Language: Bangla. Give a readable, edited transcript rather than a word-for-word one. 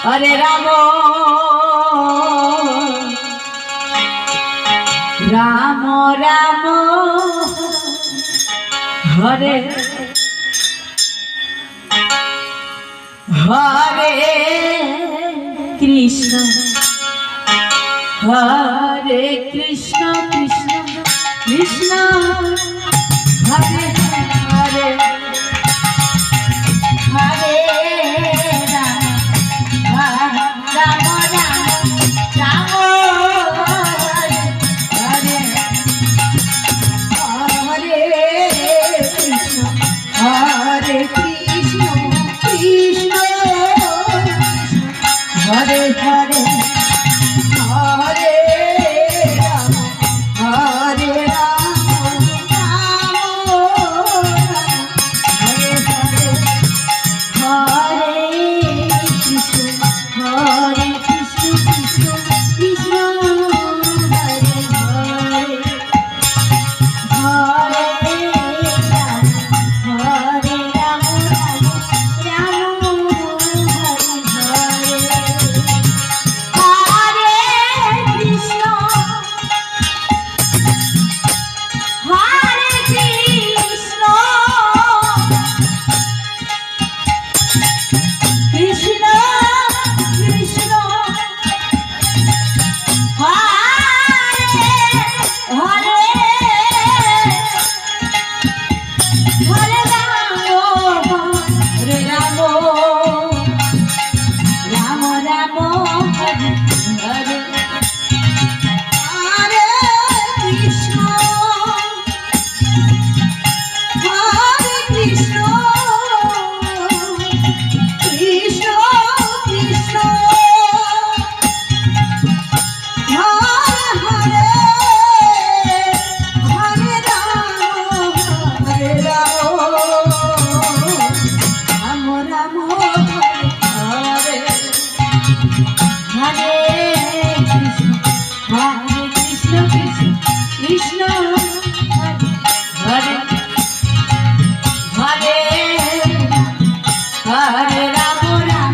হরে রাম রাম রাম হরে হরে কৃষ্ণ হরে কৃষ্ণ কৃষ্ণ কৃষ্ণ হরে হরে হরে রাম রাম রাম রাম হরে হরে কৃষ্ণ হরে কৃষ্ণ কৃষ্ণ হরে হরে হরে রাম হরে রাম রাম হরে হরে হরে কৃষ্ণ হরে কৃষ্ণ কৃষ্ণ কৃষ্ণ হরে হরে হরে রাম হরে রাম রাম হরে হরে কৃষ্ণ হরে কৃষ্ণ কৃষ্ণ কৃষ্ণ হরে হরে হরে রাম হরে রাম রাম রাম হরে হরে হরে কৃষ্ণ হরে কৃষ্ণ কৃষ্ণ কৃষ্ণ হরে হরে হরে রাম হরে রাম রাম রাম হরে হরে হরে